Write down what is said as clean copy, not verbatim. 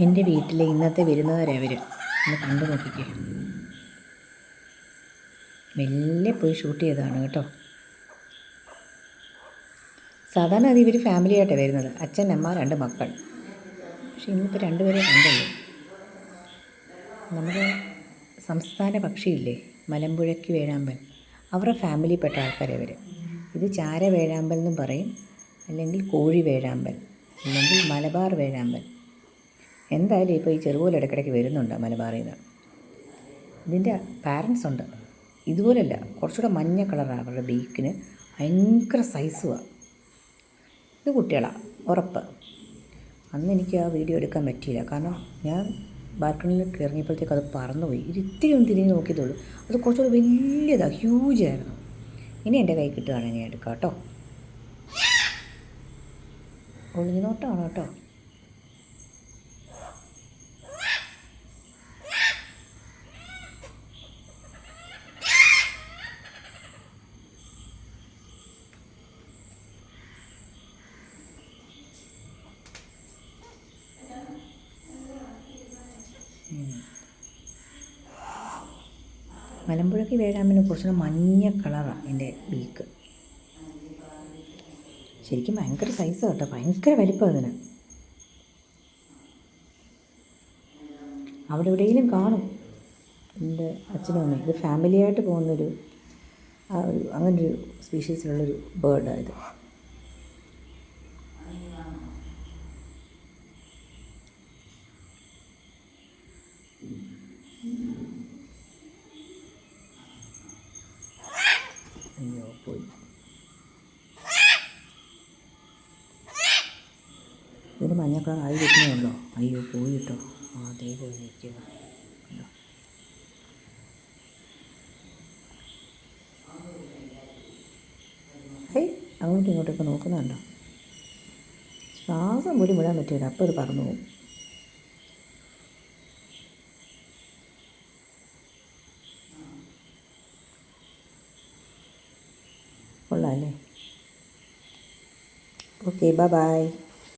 എൻ്റെ വീട്ടിലെ ഇന്നത്തെ വിരുന്നുകാരവർ ഒന്ന് കണ്ടു നോക്കിക്കേ. മെല്ലെ പോയി ഷൂട്ട് ചെയ്തതാണ് കേട്ടോ. സാധാരണ അത് ഇവർ ഫാമിലിയായിട്ടാണ് വരുന്നത്, അച്ഛൻ അമ്മ 2 മക്കൾ. പക്ഷെ ഇന്നിപ്പോൾ 2 പേരെ കണ്ടുള്ളൂ. നമ്മുടെ സംസ്ഥാന പക്ഷിയില്ലേ മലമ്പുഴയ്ക്ക് വേഴാമ്പൽ, അവരുടെ ഫാമിലിയിൽപ്പെട്ട ആൾക്കാരവർ. ഇത് ചാര വേഴാമ്പൽ എന്നും പറയും, അല്ലെങ്കിൽ കോഴി വേഴാമ്പൽ, അല്ലെങ്കിൽ മലബാർ വേഴാമ്പൽ. എന്തായാലും ഇപ്പോൾ ഈ ചെറുപോലെ ഇടയ്ക്കിടയ്ക്ക് വരുന്നുണ്ട് മലബാറിൽ നിന്ന്. ഇതിൻ്റെ പാരൻസ് ഉണ്ട്, ഇതുപോലല്ല, കുറച്ചുകൂടെ മഞ്ഞ കളറാണ് അവരുടെ ബീക്കിന്, ഭയങ്കര സൈസുമാണ്. ഇത് കുട്ടികളാണ് ഉറപ്പ്. അന്ന് എനിക്ക് ആ വീഡിയോ എടുക്കാൻ പറ്റിയില്ല, കാരണം ഞാൻ ബാൽക്കണിയിൽ ഇറങ്ങിയപ്പോഴത്തേക്ക് അത് പറന്നുപോയി. ഇത്തിരി ഒന്ന് തിരിഞ്ഞ് നോക്കിയതുള്ളൂ, അത് കുറച്ചുകൂടെ വലിയതാണ്, ഹ്യൂജായിരുന്നു. ഇനി എൻ്റെ കൈ കിട്ടുകയാണെങ്കിൽ ഞാൻ എടുക്കാം കേട്ടോ. ഒളിഞ്ഞു നോട്ടമാണ് കേട്ടോ. മലമ്പുഴയ്ക്ക് വേഴാമ്പലിന് കുറച്ചുകൂടെ മഞ്ഞ കളറാണ് എൻ്റെ ബീക്ക്. ശരിക്കും ഭയങ്കര സൈസാണ് കേട്ടോ, ഭയങ്കര വലിപ്പം അതിന്. അവിടെ എവിടെയെങ്കിലും കാണും എൻ്റെ അച്ഛനും അമ്മയും. ഇത് ഫാമിലിയായിട്ട് പോകുന്നൊരു അങ്ങനൊരു സ്പീഷീസിലുള്ളൊരു ബേർഡാണ് ഇത്. അയ്യോ പോയി. ഇതിന് മഞ്ഞ കളർ ആയി കിട്ടുന്നുണ്ടോ? അയ്യോ പോയി കേട്ടോ. ആ അതേ പോയി നിൽക്കുന്നു. അങ്ങോട്ടും ഇങ്ങോട്ടൊക്കെ നോക്കുന്നുണ്ടോ? ശ്വാസം പോലും വിടാൻ പറ്റില്ല, അപ്പോൾ അത് പറന്നു പോകും. കൊള്ളാം അല്ലേ? Okay, by.